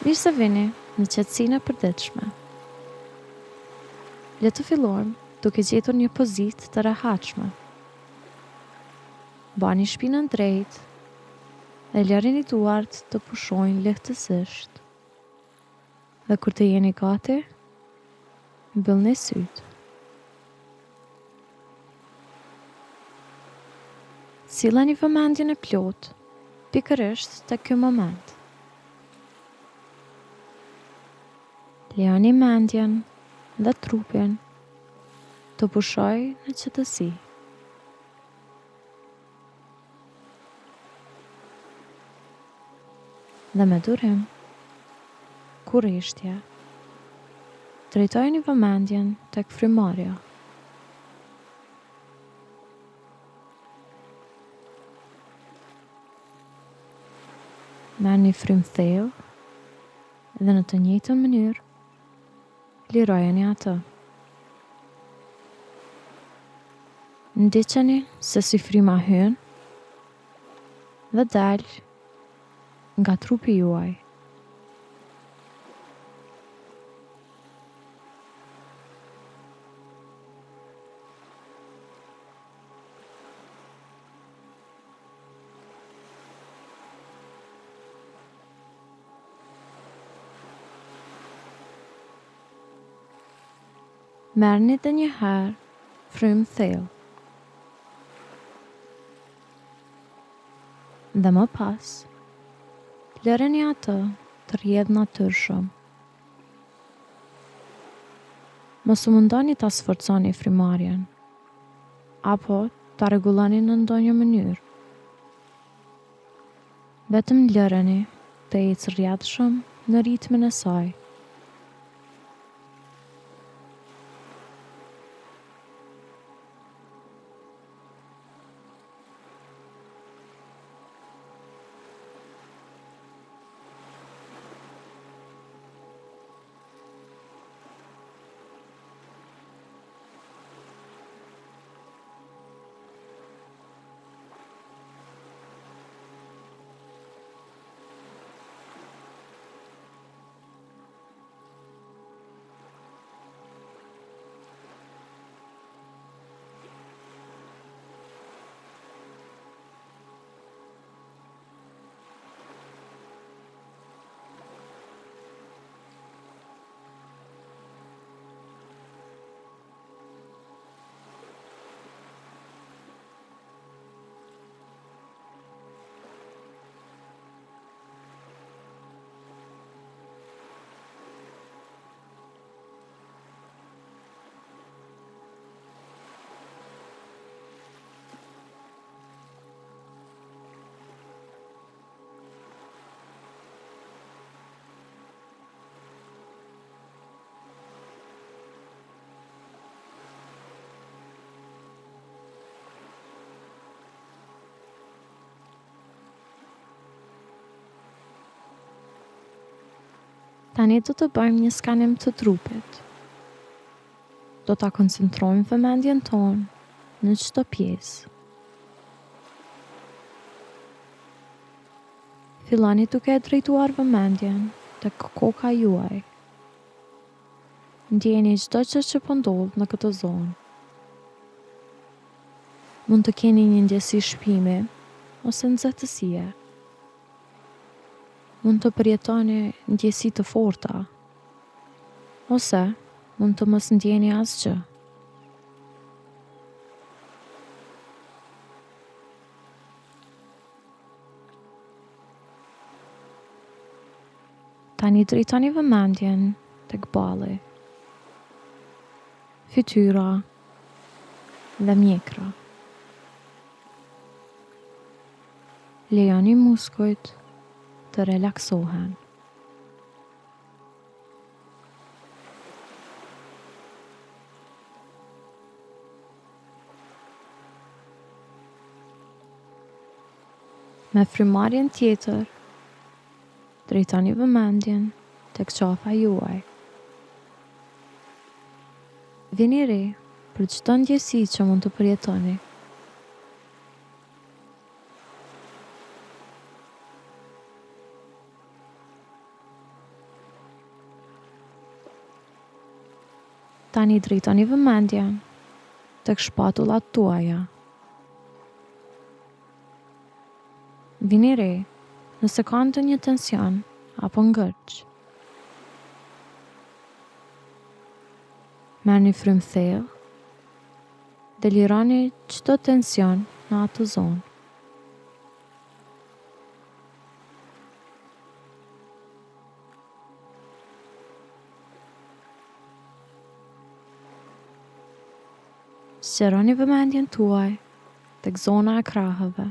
Mirë se vini në qetësinë e përditshme. Le të fillojmë duke gjetur një pozitë të rehatshme. Bani shpinën drejt dhe lërini duart të pushojnë lehtësisht. Dhe kur të jeni gati, mbyllni sytë. Silleni vëmendjen e plotë pikërisht tek ky moment. Lejoni mendjen dhe trupin të pushojë në qetësi. Dhe me durim, kurrishtje, drejtojeni vëmendjen tek frymarrja. Merrni frym thellë dhe në të njëjtën mënyrë lirojeni atë. Ndiqeni se si fryma hyn dhe dal nga trupi juaj. Merrni edhe një herë frym thellë. Dhe më pas, lëreni atë të rrjedhë natyrshëm. Mos u mundoni ta sforconi frymarrjen, apo ta rregulloni në ndonjë mënyrë. Vetëm lëreni të ecë rrjedhshëm në ritmin e saj. Tani do të bëjmë një skanim të trupit. Do ta koncentrojmë vëmendjen tonë në çdo pjesë. Filloni duke e drejtuar vëmendjen tek koka juaj. Ndjeni çdo gjë që po ndodh në këtë zonë. Mund të keni një ndjesi shpimi ose nxehtësie. Mund të përjetoni ndjesi të forta, ose mund të mos ndjeni asgjë. Tani drejtoni vëmendjen tek balli, fytyra dhe mjekra. Lejoni muskujt të relaksohen. Me frymarrjen tjetër, drejtoni vëmendjen tek qafa juaj. Vini re për çdo ndjesi që mund të përjetoni. Tani drejtoni vëmendjen tek shpatullat tuaja. Vini re nëse ka ndonjë tension apo ngërç. Merrni frymë thellë dhe lironi çdo tension në atë zonë. Sqaroni vëmendjen tuaj tek zona e krahëve,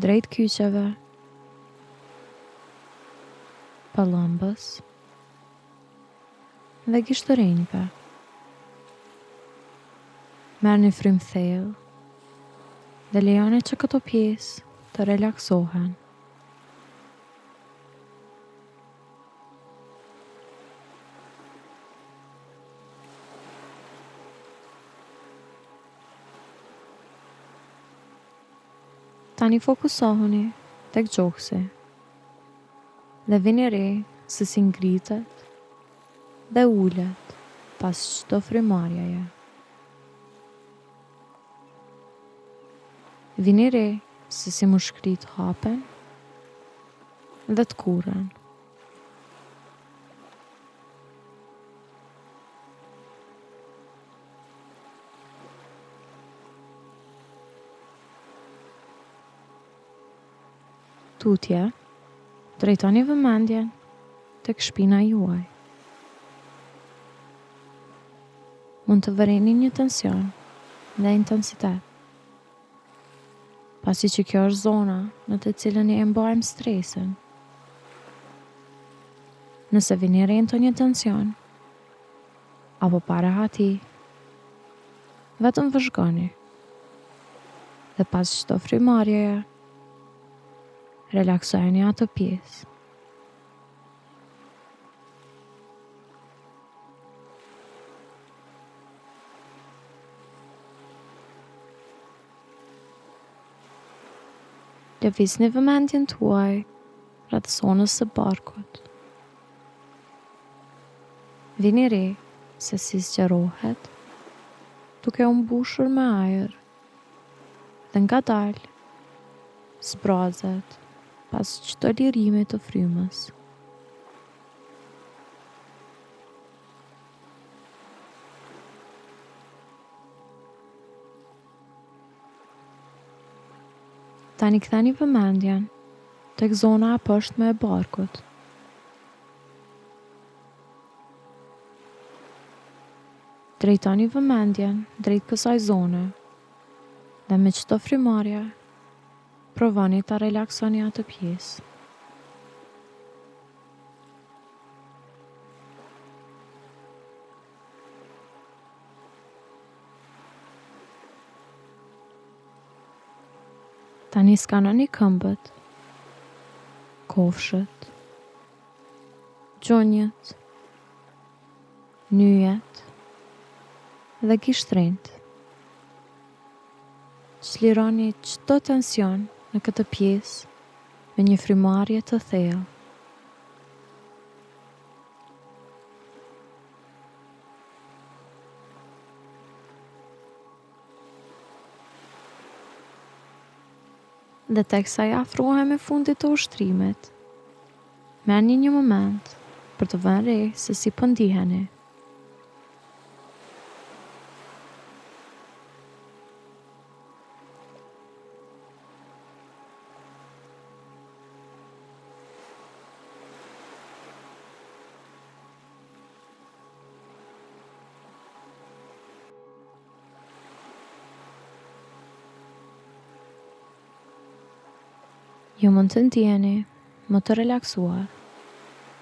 drejt kyçeve, pëllëmbës dhe gishtërinjve. Merrni frymë thellë dhe lejoni që këto pjesë të relaksohen. Tani fokusohuni tek gjoksi dhe vini re se si ngritet dhe ulet pas çdo frymarrjeje. Vini re se si mushkrit hapen dhe të kurren. Tutje, drejtoni vëmendjen tek shpina juaj. Mund të vëreni një tension dhe intensitet, pasi që kjo është zona në të cilën e mbajmë stresin. Nëse vini re në një tension apo para hati, vetëm vëzhgoni dhe pas çdo frymarrjeje relaksojeni atë pjesë. Lëvizni vëmendjen tuaj rreth zonës së barkut. Vini re se si zgjerohet, duke u mbushur me ajër dhe ngadalë zbrazet pas çdo lirimi të frymës. Tani ktheni vëmendjen tek zona e poshtme e barkut. Drejtoni vëmendjen drejt kësaj zone dhe me çdo frymarrje provoni ta relaksoni atë pjesë. Tani skanoni këmbët, kofshët, gjonjët, nyjet dhe gishtrinjt. Çlironi çdo tension në këtë pjesë me një frymarrje të thellë. Dhe teksa ja afrohemi fundit të ushtrimit, merrni një moment për të vënë re se si po ndiheni. Ju mund të ndjeni më të relaksuar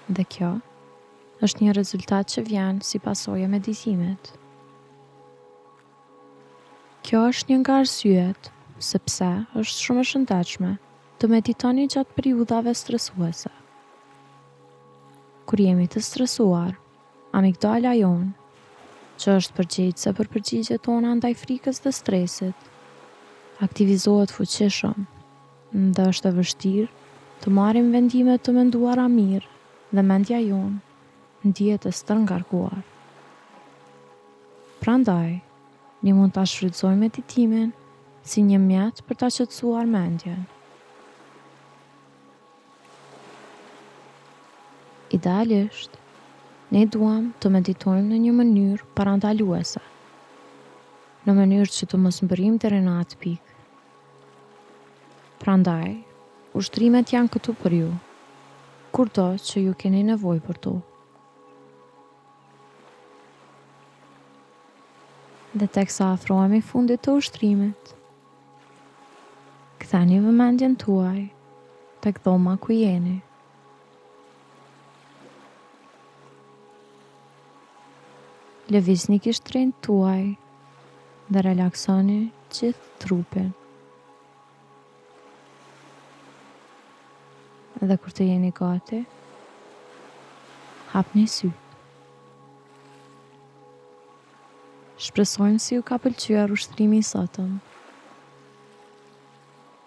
dhe kjo është një rezultat që vjen si pasojë e meditimit. Kjo është një nga arsyet se pse është shumë e shëndetshme të meditoni gjatë periudhave stresuese. Kur jemi të stresuar, amigdala jonë, që është përgjegjëse për përgjigjet tona ndaj frikës dhe stresit, aktivizohet fuqishëm dhe është e vështirë të marrim vendime të menduara mirë dhe mendja jonë ndihet e stërngarkuar. Prandaj, ne mund ta shfrytëzojmë meditimin si një mjet për ta qetësuar mendjen. Idealisht, ne duam të meditojmë në një mënyrë parandaluese, në mënyrë që të mos mbërrim deri në atë pikë. Prandaj, ushtrimet janë këtu për ju, kurdo që ju keni nevojë për to. Dhe teksa afrohemi fundit të ushtrimit, ktheni vëmendjen tuaj tek dhoma ku jeni. Lëvizni kishtrinjt tuaj dhe relaksoni gjithë trupin. Dhe kur të jeni gati, hapni sytë. Shpresojmë si ju ka pëlqyer ushtrimi i sotëm.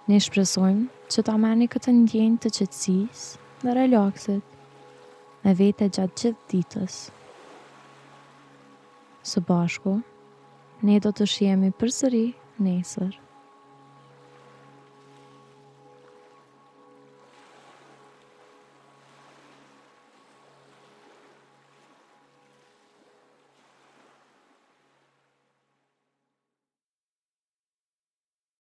Ne shpresojmë që ta merrni këtë ndjenjë të qetësisë dhe relaksit me vete gjatë gjithë ditës. Së bashku, ne do të shihemi përsëri nesër.